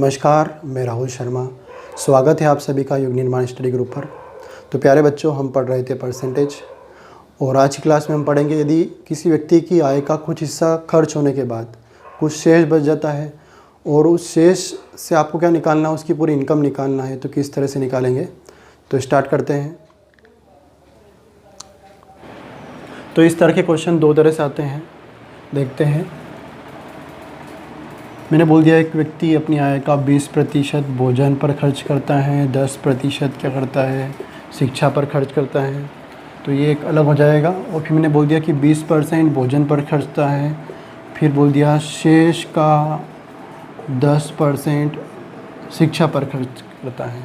नमस्कार, मैं राहुल शर्मा। स्वागत है आप सभी का युग निर्माण स्टडी ग्रुप पर। तो प्यारे बच्चों, हम पढ़ रहे थे परसेंटेज, और आज की क्लास में हम पढ़ेंगे यदि किसी व्यक्ति की आय का कुछ हिस्सा खर्च होने के बाद कुछ शेष बच जाता है और उस शेष से आपको क्या निकालना है, उसकी पूरी इनकम निकालना है, तो किस तरह से निकालेंगे। तो स्टार्ट करते हैं। तो इस तरह के क्वेश्चन दो तरह से आते हैं, देखते हैं। मैंने बोल दिया एक व्यक्ति अपनी आय का 20% भोजन पर खर्च करता है, 10% क्या करता है, शिक्षा पर खर्च करता है। तो ये एक अलग हो जाएगा। और फिर मैंने बोल दिया कि 20% भोजन पर खर्चता है, फिर बोल दिया शेष का 10% शिक्षा पर खर्च करता है।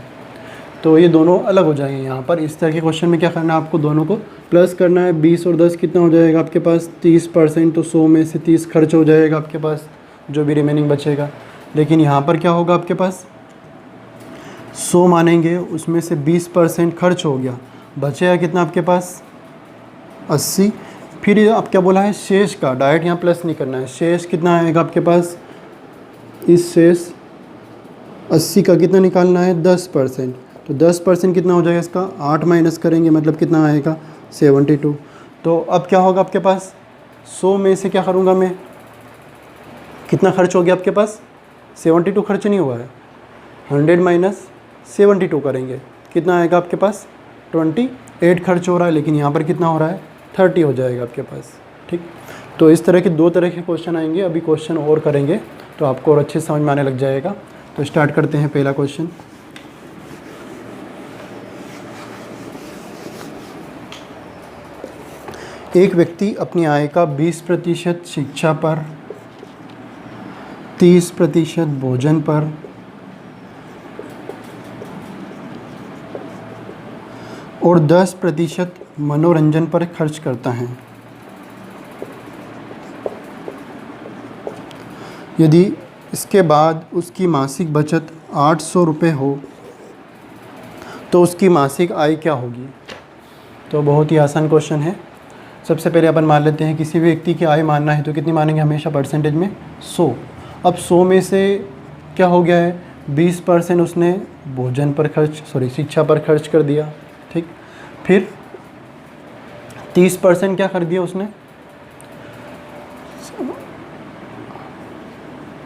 तो ये दोनों अलग हो जाएंगे यहाँ पर। इस तरह के क्वेश्चन में क्या करना है, आपको दोनों को प्लस करना है। 20 और 10 कितना हो जाएगा आपके पास, 30%। तो 100 में से 30 खर्च हो जाएगा आपके पास, जो भी रिमेनिंग बचेगा। लेकिन यहाँ पर क्या होगा आपके पास, 100 मानेंगे, उसमें से 20% खर्च हो गया, बचेगा कितना आपके पास, 80। फिर आप क्या बोला है, शेष का, डायरेक्ट यहाँ प्लस नहीं करना है, शेष कितना आएगा आपके पास, इस शेष 80 का कितना निकालना है, 10%। तो 10% कितना हो जाएगा इसका, 8 माइनस करेंगे, मतलब कितना आएगा, 72। तो अब क्या होगा आपके पास, 100 में से क्या करूँगा मैं, कितना खर्च हो गया आपके पास, 72 खर्च नहीं हुआ है, 100 माइनस 72 करेंगे, कितना आएगा आपके पास, 28 खर्च हो रहा है। लेकिन यहाँ पर कितना हो रहा है, 30 हो जाएगा आपके पास। ठीक, तो इस तरह के दो तरह के क्वेश्चन आएंगे। अभी क्वेश्चन और करेंगे तो आपको और अच्छे समझ में आने लग जाएगा। तो स्टार्ट करते हैं। पहला क्वेश्चन, एक व्यक्ति अपनी आय का 20% शिक्षा पर, 30% भोजन पर और 10% मनोरंजन पर खर्च करता है। यदि इसके बाद उसकी मासिक बचत 800 रुपये हो तो उसकी मासिक आय क्या होगी। तो बहुत ही आसान क्वेश्चन है। सबसे पहले अपन मान लेते हैं किसी भी व्यक्ति की आय मानना है तो कितनी मानेंगे, हमेशा परसेंटेज में 100। अब 100 में से क्या हो गया है, 20% उसने भोजन पर खर्च, शिक्षा पर खर्च कर दिया। ठीक, फिर 30% क्या कर दिया उसने,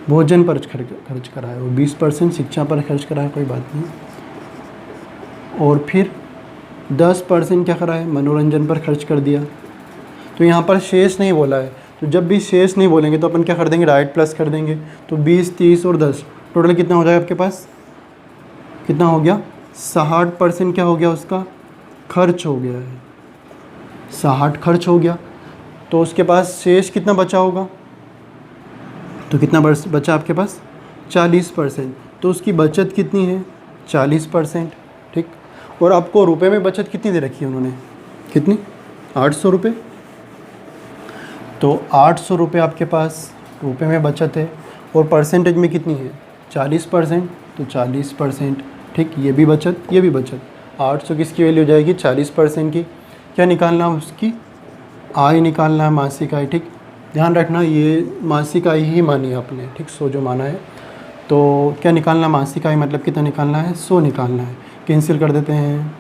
भोजन पर खर्च करा है, और 20% शिक्षा पर खर्च करा है, कोई बात नहीं। और फिर 10% क्या करा है, मनोरंजन पर खर्च कर दिया। तो यहाँ पर शेष नहीं बोला है, तो जब भी शेष नहीं बोलेंगे तो अपन क्या कर देंगे, डायरेक्ट प्लस कर देंगे। तो 20, 30 और 10 टोटल कितना हो जाएगा आपके पास, कितना हो गया, 60% क्या हो गया, उसका खर्च हो गया है, 60 खर्च हो गया। तो उसके पास शेष कितना बचा होगा, तो कितना बचा आपके पास, 40%। तो उसकी बचत कितनी है, 40%। ठीक, और आपको रुपए में बचत कितनी दे रखी है उन्होंने, कितनी, 800 रुपये। तो 800 रुपये आपके पास रुपए में बचत है, और परसेंटेज में कितनी है, 40%। तो 40%। ठीक, ये भी बचत, ये भी बचत। 800 किसकी वैल्यू हो जाएगी, 40% की। क्या निकालना है, उसकी आय निकालना है, मासिक आय। ठीक, ध्यान रखना ये मासिक आय ही मानी है आपने। ठीक, 100 जो माना है, तो क्या निकालना, मासिक आय मतलब कितना निकालना है, 100 निकालना है। कैंसिल कर देते हैं,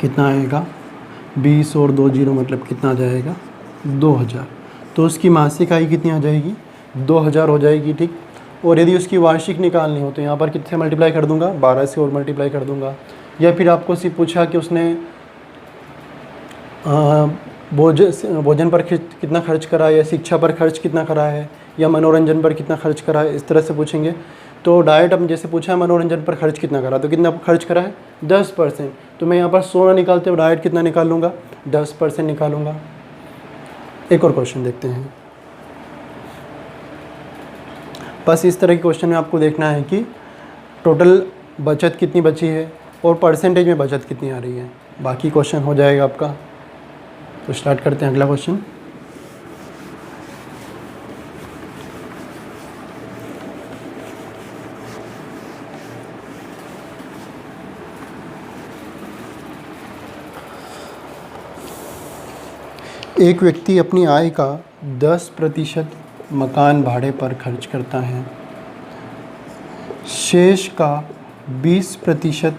कितना आएगा, 20 और 2 जीरो मतलब कितना आ जाएगा, 2000। तो उसकी मासिक आय कितनी आ जाएगी, 2000 हो जाएगी। ठीक, और यदि उसकी वार्षिक निकालनी हो तो यहाँ पर कितने मल्टीप्लाई कर दूंगा, 12 से और मल्टीप्लाई कर दूंगा। या फिर आपको सिर्फ पूछा कि उसने भोजन पर कितना खर्च करा है, या शिक्षा पर खर्च कितना करा है, या मनोरंजन पर कितना खर्च करा है, इस तरह से पूछेंगे। तो डायरेक्ट हम जैसे पूछा है मनोरंजन पर खर्च कितना करा, तो कितना खर्च करा है, 10%। तो मैं यहाँ पर 100 ना निकालते हुए डायरेक्ट कितना निकाल लूँगा, 10% निकालूंगा। एक और क्वेश्चन देखते हैं। बस इस तरह के क्वेश्चन में आपको देखना है कि टोटल बचत कितनी बची है और परसेंटेज में बचत कितनी आ रही है, बाकी क्वेश्चन हो जाएगा आपका। तो स्टार्ट करते हैं अगला क्वेश्चन। एक व्यक्ति अपनी आय का 10% मकान भाड़े पर खर्च करता है, शेष का 20%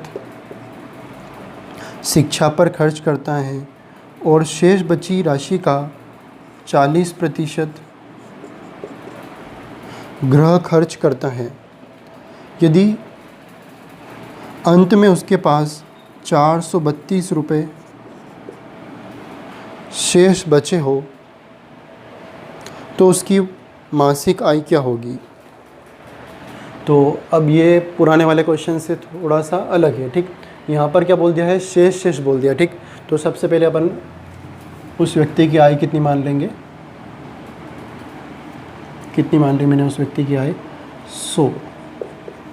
शिक्षा पर खर्च करता है और शेष बची राशि का 40% गृह खर्च करता है। यदि अंत में उसके पास 432 रुपये शेष बचे हो तो उसकी मासिक आय क्या होगी। तो अब ये पुराने वाले क्वेश्चन से थोड़ा सा अलग है, ठीक। यहाँ पर क्या बोल दिया है, शेष बोल दिया, ठीक। तो सबसे पहले अपन उस व्यक्ति की आय कितनी मान लेंगे, कितनी मान ली मैंने उस व्यक्ति की आय 100,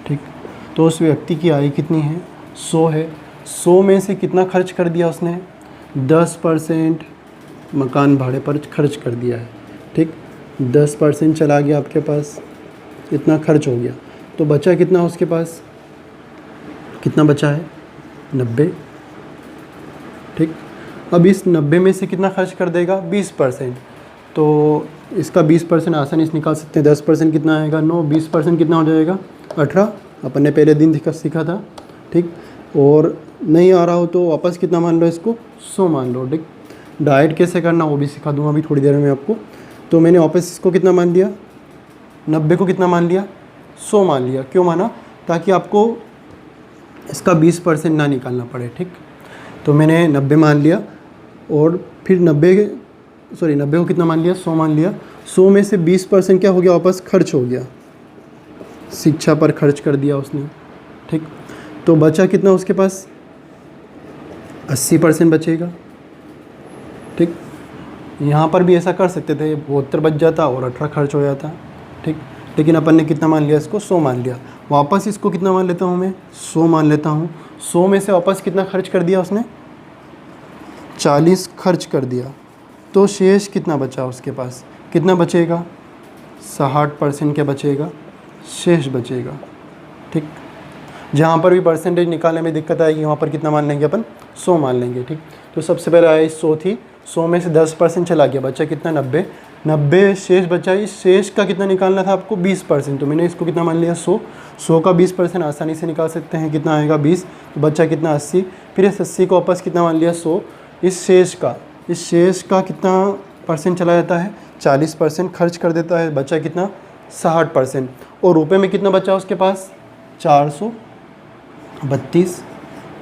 ठीक। तो उस व्यक्ति की आय कितनी है, 100 है। 100 में से कितना खर्च कर दिया उसने, 10% मकान भाड़े पर खर्च कर दिया है, ठीक। 10% चला गया आपके पास, इतना खर्च हो गया। तो बचा कितना उसके पास, कितना बचा है 90, ठीक। अब इस 90 में से कितना खर्च कर देगा 20%। तो इसका 20% आसानी से निकाल सकते हैं। 10% कितना आएगा 9, 20% कितना हो जाएगा 18। अपन ने पहले दिन सीखा था, ठीक। और नहीं आ रहा हो तो वापस कितना मान लो, इसको 100 मान लो, ठीक। डाइट कैसे करना वो भी सिखा दूंगा अभी थोड़ी देर में आपको। तो मैंने वापस इसको कितना मान लिया, 90 को कितना मान लिया 100 मान लिया। क्यों माना, ताकि आपको इसका 20% ना निकालना पड़े, ठीक। तो मैंने 90 मान लिया और फिर 90 को कितना मान लिया 100 मान लिया। 100 में से 20% क्या हो गया, वापस खर्च हो गया, शिक्षा पर खर्च कर दिया उसने, ठीक। तो बचा कितना उसके पास 80% बचेगा, ठीक। यहाँ पर भी ऐसा कर सकते थे, 72 बच जाता और 18 खर्च हो जाता, ठीक। लेकिन अपन ने कितना मान लिया, इसको 100 मान लिया। वापस इसको कितना मान लेता हूँ मैं, 100 मान लेता हूँ। 100 में से वापस कितना खर्च कर दिया उसने, 40 खर्च कर दिया। तो शेष कितना बचा उसके पास, कितना बचेगा 60% क्या बचेगा, शेष बचेगा, ठीक। जहाँ पर भी परसेंटेज निकालने में दिक्कत आएगी वहाँ पर कितना मान लेंगे अपन, 100 मान लेंगे, ठीक। तो सबसे पहले आया 100 थी, 100 में से 10% चला गया, बचा कितना 90 शेष बचा। इस शेष का कितना निकालना था आपको 20%। तो मैंने इसको कितना मान लिया 100 का 20% आसानी से निकाल सकते हैं, कितना आएगा 20। तो बचा कितना 80। फिर इस 80 को वापस कितना मान लिया 100। इस शेष का कितना परसेंट चला जाता है, 40% खर्च कर देता है, बचा कितना 60%। और रुपए में कितना बचा उसके पास 432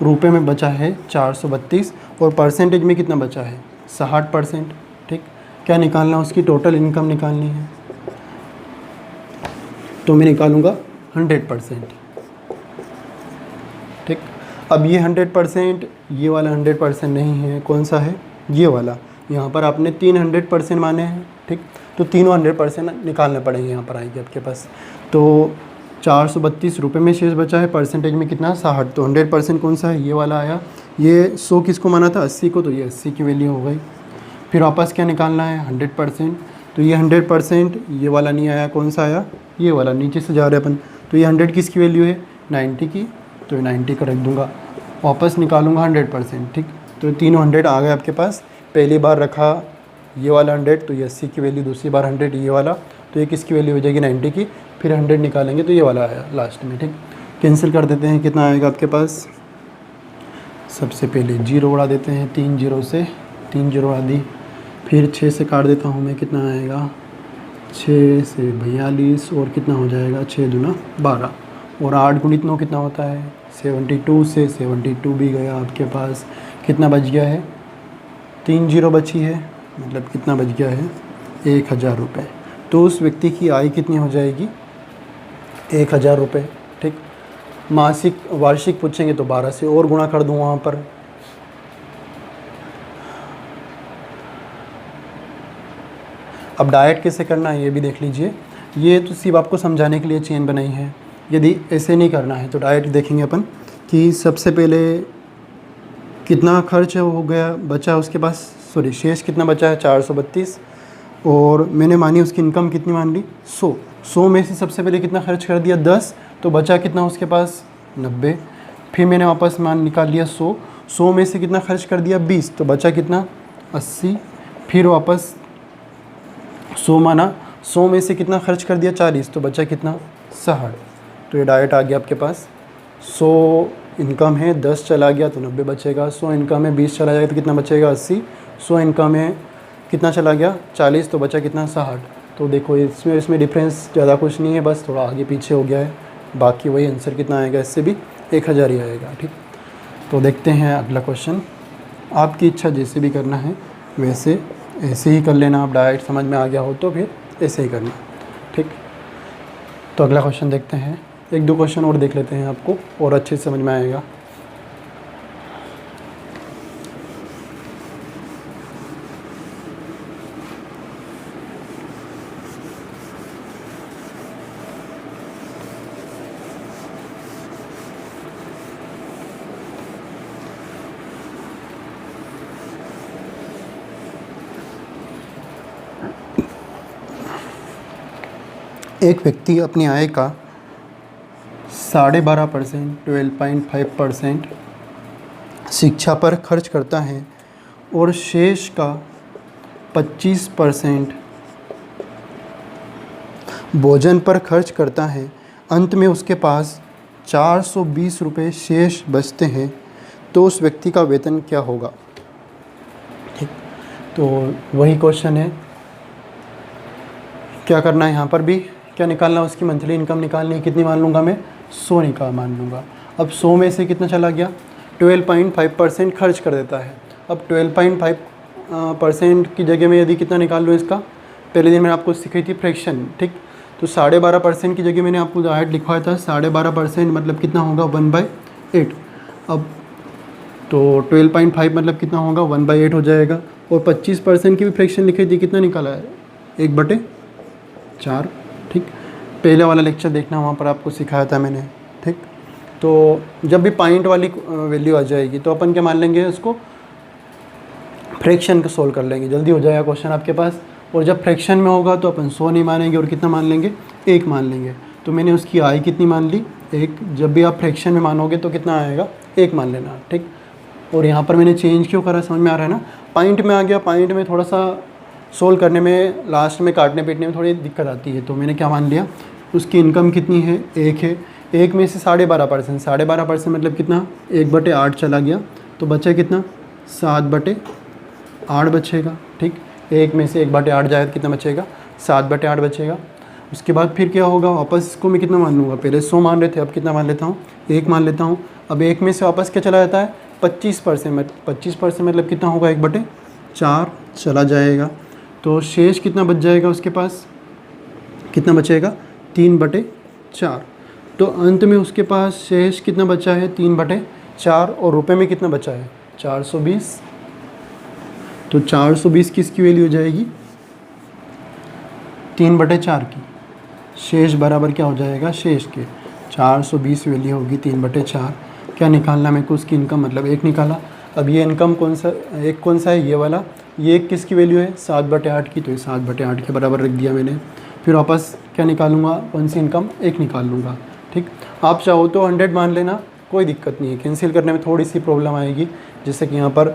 रुपये में बचा है 432। और परसेंटेज में कितना बचा है 60%, ठीक। क्या निकालना, उसकी टोटल इनकम निकालनी है। तो मैं निकालूंगा 100%, ठीक। अब ये 100%, ये वाला 100% नहीं है, कौन सा है ये वाला। यहाँ पर आपने 3 100% माने हैं, ठीक। तो तीनों 100% निकालने पड़ेंगे, यहाँ पर आएंगे आपके पास। तो 432 रुपये में शेष बचा है, परसेंटेज में कितना 60। तो 100% कौन सा है, ये वाला आया। ये 100 किसको माना था 80 को, तो ये 80 की वैल्यू हो गई। फिर वापस क्या निकालना है 100%। तो ये 100% ये वाला नहीं आया, कौन सा आया ये वाला, नीचे से जा रहे अपन। तो ये 100 किसकी वैल्यू है 90 की, तो 90 का रख दूँगा। वापस निकालूंगा 100%, ठीक। तो तीनों 100 आ गए आपके पास। पहली बार रखा ये वाला 100, तो ये 80 की वैल्यू, दूसरी बार 100 ये वाला, तो ये किसकी वैल्यू हो जाएगी 90 की। फिर 100 निकालेंगे तो ये वाला आया लास्ट में, ठीक। कैंसिल कर देते हैं, कितना आएगा आपके पास। सबसे पहले 0 उड़ा देते हैं, 3 0 से 3 0 उड़ा दी। फिर 6 से काट देता हूँ मैं, कितना आएगा 6 से 42 और कितना हो जाएगा 6 दूना 12 और 8 गुणित 9 कितना होता है 72 से 72 भी गया आपके पास। कितना बच गया है 3 0 बची है, मतलब कितना बच गया है 1000 रुपये। तो उस व्यक्ति की आय कितनी हो जाएगी 1000 रुपये, ठीक। मासिक वार्षिक पूछेंगे तो 12 से और गुणा कर दूँ वहाँ पर। अब डाइट कैसे करना है ये भी देख लीजिए। ये तो सिर्फ आपको समझाने के लिए चेन बनाई है। यदि ऐसे नहीं करना है तो डाइट देखेंगे अपन कि सबसे पहले कितना खर्च हो गया बचा उसके पास, सॉरी शेष कितना बचा है 432 और मैंने मानी उसकी इनकम कितनी मान ली 100 में से सबसे पहले कितना खर्च कर दिया 10, तो बचा कितना उसके पास 90। फिर मैंने वापस मान निकाल लिया 100 में से कितना खर्च कर दिया 20, तो बचा कितना 80। फिर वापस 100 माना, 100 में से कितना खर्च कर दिया 40, तो बचा कितना 60, तो ये डायरेक्ट आ गया आपके पास। 100 इनकम है, 10 चला गया तो 90 बचेगा। 100 इनकम है, 20 चला जाएगा तो कितना बचेगा? 80। 100 इनकम है, कितना चला गया? 40, तो बचा कितना? 60। तो देखो इसमें डिफरेंस ज़्यादा कुछ नहीं है, बस थोड़ा आगे पीछे हो गया है, बाकी वही आंसर कितना आएगा, इससे भी 1000 ही आएगा। ठीक, तो देखते हैं अगला क्वेश्चन। आपकी इच्छा जैसे भी करना है वैसे ऐसे ही कर लेना, आप डायरेक्ट समझ में आ गया हो तो फिर ऐसे ही करना। ठीक, तो अगला क्वेश्चन देखते हैं। एक दो क्वेश्चन और देख लेते हैं, आपको और अच्छे से समझ में आएगा। एक व्यक्ति अपनी आय का 12.5% 12.5% शिक्षा पर खर्च करता है और शेष का 25% भोजन पर खर्च करता है। अंत में उसके पास 420 रुपये शेष बचते हैं, तो उस व्यक्ति का वेतन क्या होगा? ठीक, तो वही क्वेश्चन है, क्या करना है यहाँ पर भी, क्या निकालना है? उसकी मंथली इनकम निकालनी है। कितनी मान लूँगा मैं? 100 मान लूँगा। अब 100 में से कितना चला गया? 12.5% खर्च कर देता है। अब 12.5% की जगह में यदि कितना निकाल लूँ इसका, पहले दिन मैंने आपको सिखाई थी फ्रैक्शन। ठीक, तो 12.5% की जगह मैंने आपको डायरेक्ट लिखवाया था 12.5% मतलब कितना होगा? 1/8। अब तो 12.5 मतलब कितना होगा? 1/8 हो जाएगा। और 25% की भी फ्रैक्शन लिखी थी, कितना निकाला है? 1/4। ठीक, पहले वाला लेक्चर देखना, वहाँ पर आपको सिखाया था मैंने। ठीक, तो जब भी पॉइंट वाली वैल्यू आ जाएगी तो अपन क्या मान लेंगे? उसको फ्रैक्शन को सोल्व कर लेंगे, जल्दी हो जाएगा क्वेश्चन आपके पास। और जब फ्रैक्शन में होगा तो अपन 100 नहीं मानेंगे और कितना मान लेंगे? 1 मान लेंगे। तो मैंने उसकी आय कितनी मान ली? 1। जब भी आप फ्रैक्शन में मानोगे तो कितना आएगा? 1 मान लेना। ठीक, और यहाँ पर मैंने चेंज क्यों करा, समझ में आ रहा है ना? पॉइंट में आ गया, पॉइंट में थोड़ा सा सोल्व करने में, लास्ट में काटने पीटने में थोड़ी दिक्कत आती है। तो मैंने क्या मान लिया? उसकी इनकम कितनी है? 1 है। 1 में से 12.5%, 12.5% मतलब कितना? 1/8 चला गया, तो बचा कितना? 7/8 बचेगा। ठीक, 1 में से 1/8 जाए तो कितना बचेगा? 7/8 बचेगा। उसके बाद फिर क्या होगा? वापस इसको मैं कितना मान लूँगा? पहले 100 मान रहे थे, अब कितना मान लेता हूँ? 1 मान लेता हूँ। अब 1 में से वापस क्या चला जाता है? 25%। 25% मतलब कितना होगा? 1/4 चला जाएगा। तो शेष कितना बच जाएगा उसके पास? कितना बचेगा? 3/4। तो अंत में उसके पास शेष कितना बचा है? 3/4। और रुपए में कितना बचा है? 420। तो 420 किसकी वैल्यू हो जाएगी? 3/4 की। शेष बराबर क्या हो जाएगा? शेष के 420 वैल्यू होगी 3/4। क्या निकालना मेरे को? उसकी इनकम मतलब 1 निकाला। अब ये इनकम कौन सा, एक कौन सा है? ये वाला। ये किसकी वैल्यू है? 7/8 की, तो ये 7/8 के बराबर रख दिया मैंने। फिर वापस क्या निकालूंगा? कौन सी इनकम? 1 निकाल लूँगा। ठीक, आप चाहो तो 100 मान लेना, कोई दिक्कत नहीं है। कैंसिल करने में थोड़ी सी प्रॉब्लम आएगी, जैसे कि यहाँ पर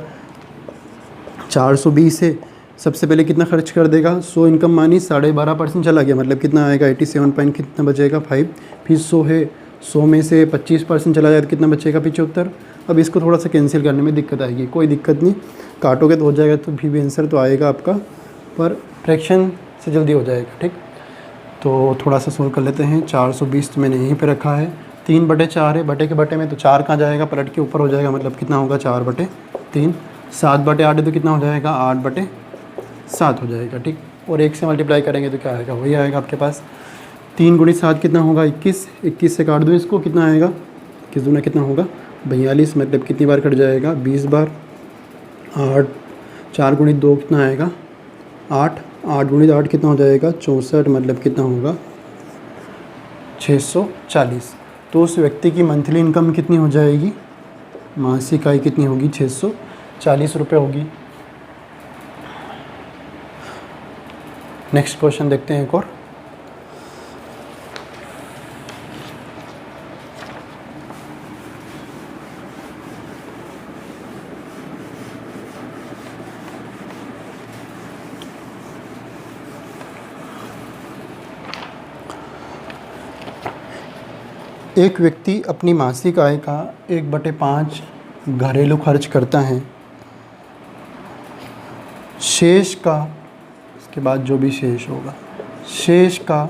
420 है, सबसे पहले कितना खर्च कर देगा? 100 इनकम मानी, 12.5% चला गया, मतलब कितना आएगा? 87 पॉइंट कितना बचेगा? 5। फिर 100 है, 100 में से 25% चला जाए तो कितना बचेगा? 75। अब इसको थोड़ा सा कैंसिल करने में दिक्कत आएगी, कोई दिक्कत नहीं, काटोगे तो हो जाएगा, तो भी आंसर तो आएगा आपका, पर फ्रैक्शन से जल्दी हो जाएगा। ठीक, तो थोड़ा सा सोल्व कर लेते हैं। 420 तो मैंने यहीं पे रखा है, 3/4 है, बटे के बटे में तो 4 कहाँ जाएगा? पलट के ऊपर हो जाएगा, मतलब कितना होगा? 4/3। 7/8 है तो कितना हो जाएगा? 8/7 हो जाएगा। ठीक, और 1 से मल्टीप्लाई करेंगे तो क्या आएगा? वही आएगा आपके पास। 3 × 7 कितना होगा? 21। 21 से काट दो इसको, कितना आएगा? 21 दूना कितना होगा? 42। मतलब कितनी बार कट जाएगा? 20 बार। 8 4 × 2 कितना आएगा? 8। 8 × 8 कितना हो जाएगा? 64। मतलब कितना होगा? 640। तो उस व्यक्ति की मंथली इनकम कितनी हो जाएगी? मासिक आय कितनी होगी? 640 रुपये होगी। नेक्स्ट क्वेश्चन देखते हैं एक और। एक व्यक्ति अपनी मासिक आय का 1/5 घरेलू खर्च करता है। शेष का, इसके बाद जो भी शेष होगा, शेष का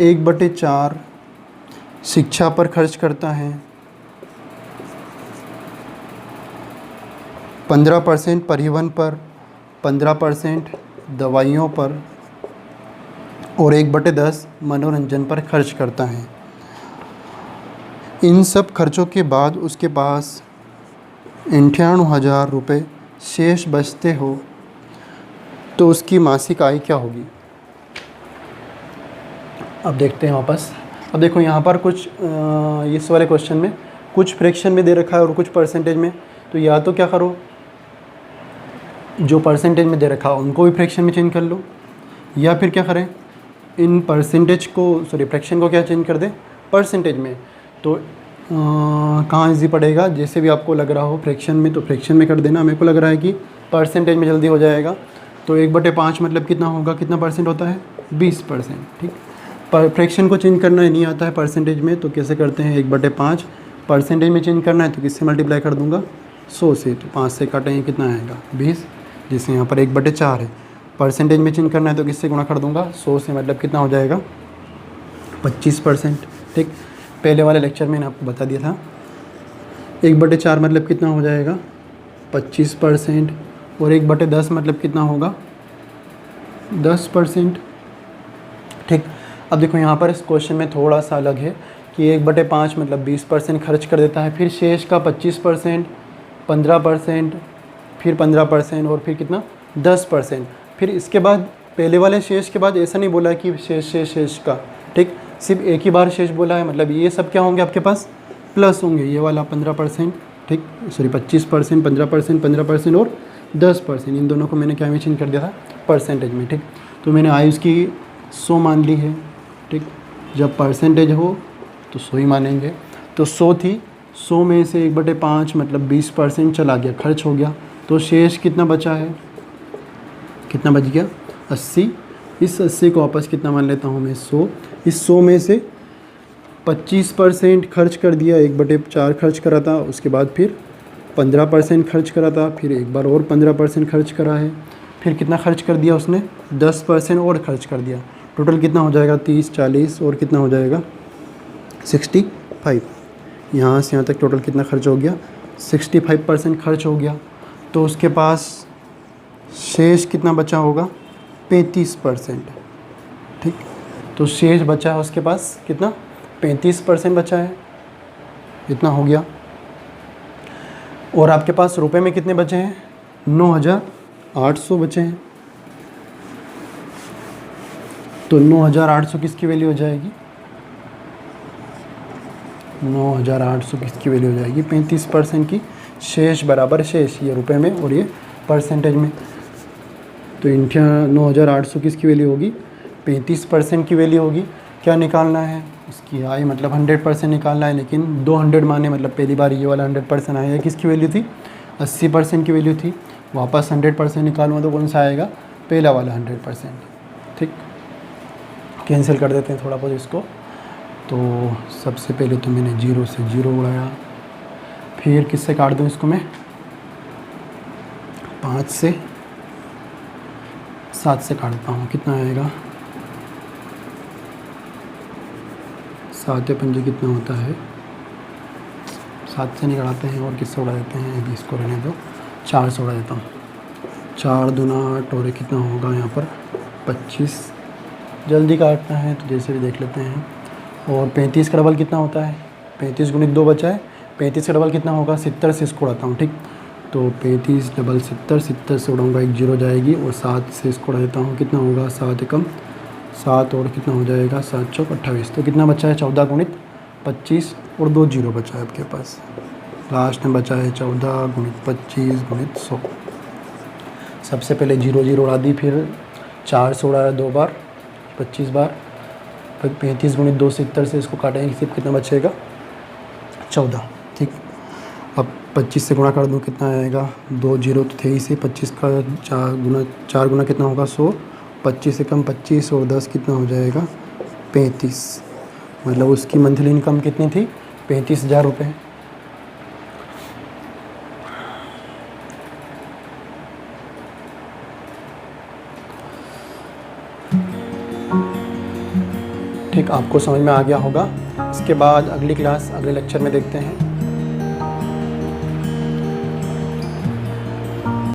1/4 शिक्षा पर खर्च करता है, 15% परिवहन पर, 15% दवाइयों पर और 1/10 मनोरंजन पर खर्च करता है। इन सब खर्चों के बाद उसके पास 98,000 रुपये शेष बचते हो तो उसकी मासिक आय क्या होगी। अब देखते हैं वापस। अब देखो यहाँ पर कुछ इस वाले क्वेश्चन में कुछ फ्रैक्शन में दे रखा है और कुछ परसेंटेज में। तो या तो क्या करो, जो परसेंटेज में दे रखा है उनको भी फ्रैक्शन में चेंज कर लो, या फिर क्या करें, इन परसेंटेज को फ्रैक्शन को क्या चेंज कर दें परसेंटेज में। तो कहाँ इजी पड़ेगा, जैसे भी आपको लग रहा हो फ्रैक्शन में तो फ्रैक्शन में कर देना। मेरे को लग रहा है कि परसेंटेज में जल्दी हो जाएगा। तो 1/5 मतलब कितना होगा, कितना परसेंट होता है, 20%। ठीक, पर फ्रैक्शन को चेंज करना नहीं आता है परसेंटेज में, तो कैसे करते हैं, 1/5 परसेंटेज में चेंज करना है तो किससे मल्टीप्लाई कर दूंगा, 100 से। तो 5 से काटेंगे कितना आएगा, 20, जिससे यहाँ पर 1/4 है। परसेंटेज में चेंज करना है तो किससे गुणा कर दूंगा, 100 से, मतलब कितना हो जाएगा, 25%। ठीक, पहले वाले लेक्चर में मैंने आपको बता दिया था 1/4 मतलब कितना हो जाएगा, 25%, और 1/10 मतलब कितना होगा, 10%। ठीक, अब देखो यहाँ पर इस क्वेश्चन में थोड़ा सा अलग है कि 1/5 मतलब 20% खर्च कर देता है, फिर शेष का 25%, 15%, फिर 15% और फिर कितना 10%। फिर इसके बाद पहले वाले शेष के बाद ऐसा नहीं बोला है कि शेष का, ठीक, सिर्फ एक ही बार शेष बोला है। मतलब ये सब क्या होंगे आपके पास, प्लस होंगे, ये वाला 15%, ठीक, 25%, 15%, 15% और 10%, इन दोनों को मैंने क्या में चेंज कर दिया था, परसेंटेज में। ठीक, तो मैंने आय उसकी 100 मान ली है। ठीक, जब परसेंटेज हो तो 100 ही मानेंगे। तो 100 थी, 100 में से 1/5 मतलब 20% चला गया, खर्च हो गया। तो शेष कितना बचा है, कितना बच गया, 80। इस 80 को वापस कितना मान लेता हूँ मैं, 100। इस 100 में से 25% खर्च कर दिया, 1/4 खर्च करा था, उसके बाद फिर 15% खर्च करा था, फिर एक बार और 15% खर्च करा है, फिर कितना खर्च कर दिया उसने, 10% और खर्च कर दिया। टोटल कितना हो जाएगा, 30, 40 और कितना हो जाएगा, 65। यहाँ से यहाँ तक टोटल कितना खर्च हो गया, 65% खर्च हो गया। तो उसके पास शेष कितना बचा होगा, 35%। ठीक, तो शेष बचा है उसके पास कितना, 35% बचा है, इतना हो गया। और आपके पास रुपए में कितने बचे हैं, 9,800 बचे हैं। तो 9,800 किसकी वैल्यू हो जाएगी, 9,800 किसकी वैल्यू हो जाएगी, 35% की। शेष बराबर शेष, ये रुपए में और ये परसेंटेज में। तो 9,800 किसकी वैल्यू होगी, 35% की वैल्यू होगी। क्या निकालना है, उसकी आय मतलब 100% निकालना है, लेकिन 200 माने, मतलब पहली बार ये वाला 100% आया है, किसकी वैल्यू थी, 80% की वैल्यू थी। वापस 100% निकालूँगा तो कौन सा आएगा, पहला वाला 100%। ठीक, कैंसिल कर देते हैं थोड़ा बहुत इसको। तो सबसे पहले तो मैंने 0 से 0 उड़ाया, फिर किससे काट दूँ इसको मैं, 5 से 7 से काटता हूँ, कितना आएगा, 7 या 5 कितना होता है, 7 से नहीं काटते हैं और किससे उड़ा देते हैं, अभी इसको रहने दो, 4 से उड़ा देता हूँ। 4 दूना 8 और कितना होगा यहाँ पर 25। जल्दी काटना है तो जैसे भी देख लेते हैं। और 35 का डबल कितना होता है, 35 गुणित 2 बचा है, 35 का डबल कितना होगा, 70 से इसको उड़ाता हूँ। ठीक, तो 35 डबल 70, 70 से उड़ाऊँगा, 1 0 जाएगी, और 7 से इसको उड़ा देता हूँ, कितना होगा, 7 एकम 7 और कितना हो जाएगा, 7 चौक 28। तो कितना बचा है, 14 गुणित 25 और 2 0 बचा है आपके पास। लास्ट में बचा है 14 गुणित 25 गुणित 100। सबसे पहले 0 0 उड़ा दी, फिर 4 से उड़ाया 2 बार, 25 बार, फिर 35 गुणित 2 70 से इसको काटेंगे, सिर्फ कितना बचेगा, 14। ठीक, अब 25 से गुणा कर दूँ, कितना आएगा, 2 0 तो थे ही से, 25 का 4 गुना कितना होगा, 100, 25 से कम 25 और 10 कितना हो जाएगा, 35। मतलब उसकी मंथली इनकम कितनी थी, 35,000 रुपये। ठीक, आपको समझ में आ गया होगा। इसके बाद अगली क्लास अगले लेक्चर में देखते हैं।